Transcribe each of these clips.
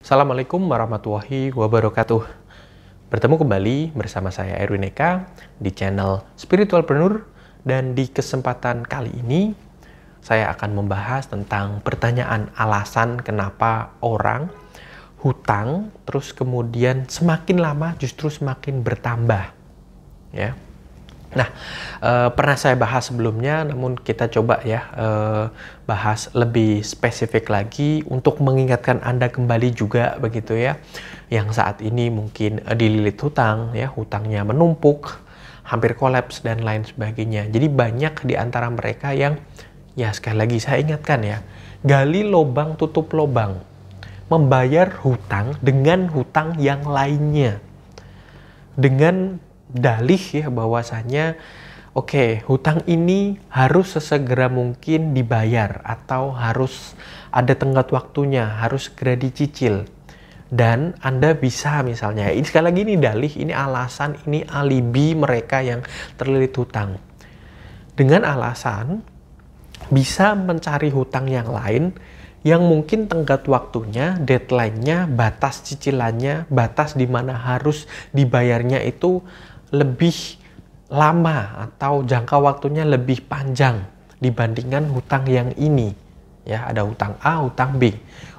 Assalamualaikum warahmatullahi wabarakatuh. Bertemu kembali bersama saya Erwin Eka di channel Spiritualpreneur, dan di kesempatan kali ini saya akan membahas tentang pertanyaan alasan kenapa orang hutang terus kemudian semakin lama justru semakin bertambah, ya. Nah, pernah saya bahas sebelumnya, namun kita coba ya bahas lebih spesifik lagi untuk mengingatkan Anda kembali juga begitu ya, yang saat ini mungkin dililit hutang, ya, hutangnya menumpuk, hampir kolaps dan lain sebagainya. Jadi banyak di antara mereka yang, ya sekali lagi saya ingatkan ya, gali lubang tutup lubang, membayar hutang dengan hutang yang lainnya, dengan dalih ya bahwasanya oke, hutang ini harus sesegera mungkin dibayar atau harus ada tenggat waktunya, harus segera dicicil. Dan Anda bisa misalnya, ini sekali lagi ini dalih, ini alasan, ini alibi mereka yang terlilit hutang. Dengan alasan bisa mencari hutang yang lain yang mungkin tenggat waktunya, deadline-nya, batas cicilannya, batas di mana harus dibayarnya itu lebih lama atau jangka waktunya lebih panjang dibandingkan hutang yang ini. Ya, ada hutang A, hutang B.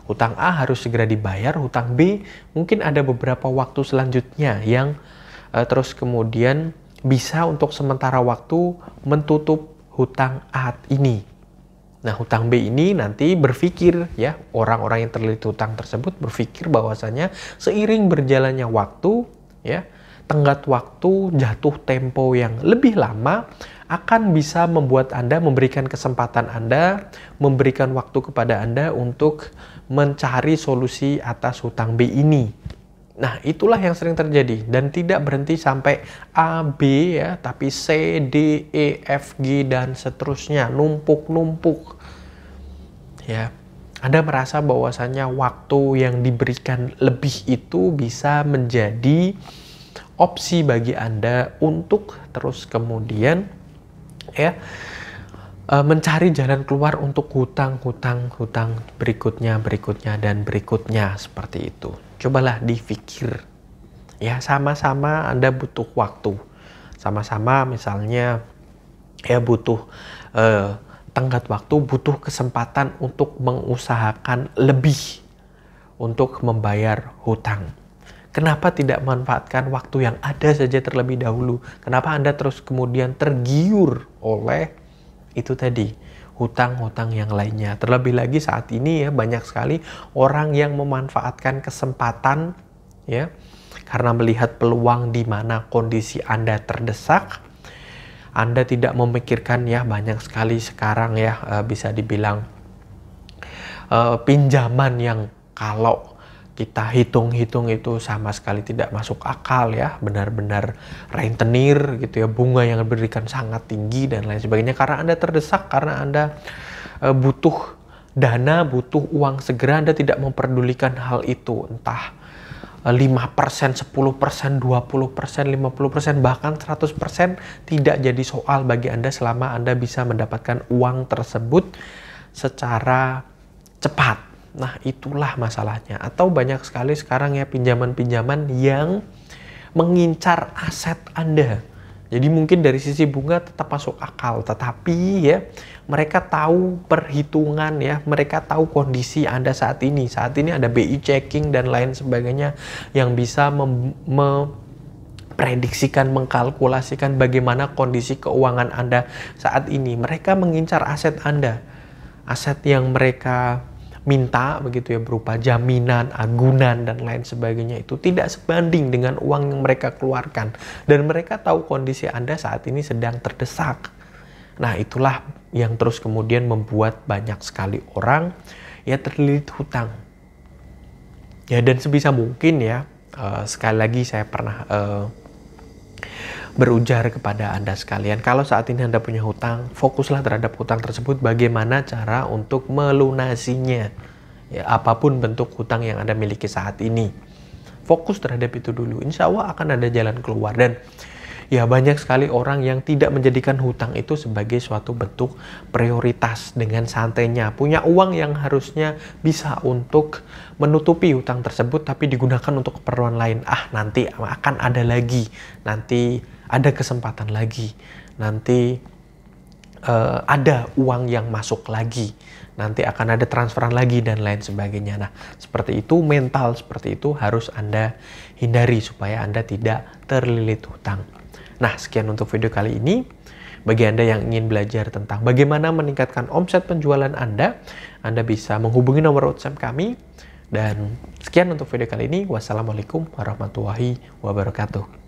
Hutang A harus segera dibayar, hutang B mungkin ada beberapa waktu selanjutnya yang terus kemudian bisa untuk sementara waktu menutup hutang A ini. Nah, hutang B ini nanti berpikir ya, orang-orang yang terlilit hutang tersebut berpikir bahwasanya seiring berjalannya waktu ya, tenggat waktu, jatuh tempo yang lebih lama akan bisa membuat Anda, memberikan kesempatan Anda, memberikan waktu kepada Anda untuk mencari solusi atas hutang B ini. Nah, itulah yang sering terjadi dan tidak berhenti sampai A, B ya, tapi C, D, E, F, G dan seterusnya, numpuk-numpuk. Ya. Anda merasa bahwasanya waktu yang diberikan lebih itu bisa menjadi opsi bagi Anda untuk terus kemudian ya mencari jalan keluar untuk hutang berikutnya dan berikutnya seperti itu. Cobalah dipikir ya, sama-sama Anda butuh waktu, sama-sama misalnya ya butuh tenggat waktu, butuh kesempatan untuk mengusahakan lebih untuk membayar hutang. Kenapa tidak memanfaatkan waktu yang ada saja terlebih dahulu? Kenapa Anda terus kemudian tergiur oleh itu tadi, hutang-hutang yang lainnya? Terlebih lagi saat ini ya, banyak sekali orang yang memanfaatkan kesempatan ya, karena melihat peluang di mana kondisi Anda terdesak. Anda tidak memikirkan ya, banyak sekali sekarang ya bisa dibilang pinjaman yang kalau kita hitung-hitung itu sama sekali tidak masuk akal ya, benar-benar rentenir gitu ya, bunga yang diberikan sangat tinggi dan lain sebagainya, karena Anda terdesak, karena Anda butuh dana, butuh uang segera. Anda tidak memperdulikan hal itu, entah 5%, 10%, 20%, 50%, bahkan 100% tidak jadi soal bagi Anda selama Anda bisa mendapatkan uang tersebut secara cepat. Nah, itulah masalahnya. Atau banyak sekali sekarang ya pinjaman-pinjaman yang mengincar aset Anda. Jadi mungkin dari sisi bunga tetap masuk akal, tetapi ya mereka tahu perhitungan ya, mereka tahu kondisi Anda saat ini. Saat ini ada BI checking dan lain sebagainya yang bisa prediksikan, mengkalkulasikan bagaimana kondisi keuangan Anda saat ini. Mereka mengincar aset Anda. Aset yang mereka minta begitu ya, berupa jaminan, agunan dan lain sebagainya, itu tidak sebanding dengan uang yang mereka keluarkan, dan mereka tahu kondisi Anda saat ini sedang terdesak. Nah, itulah yang terus kemudian membuat banyak sekali orang ya terlilit hutang ya. Dan sebisa mungkin ya, sekali lagi saya pernah berujar kepada Anda sekalian, kalau saat ini Anda punya hutang, fokuslah terhadap hutang tersebut, bagaimana cara untuk melunasinya. Ya, apapun bentuk hutang yang Anda miliki saat ini, fokus terhadap itu dulu. Insya Allah akan ada jalan keluar. Dan Ya banyak sekali orang yang tidak menjadikan hutang itu sebagai suatu bentuk prioritas dengan santainya. Punya uang yang harusnya bisa untuk menutupi hutang tersebut tapi digunakan untuk keperluan lain. Nanti akan ada lagi, nanti ada kesempatan lagi, nanti ada uang yang masuk lagi, nanti akan ada transferan lagi dan lain sebagainya. Nah, seperti itu, mental seperti itu harus Anda hindari supaya Anda tidak terlilit hutang. Nah, sekian untuk video kali ini. Bagi Anda yang ingin belajar tentang bagaimana meningkatkan omset penjualan Anda bisa menghubungi nomor WhatsApp kami. Dan sekian untuk video kali ini. Wassalamualaikum warahmatullahi wabarakatuh.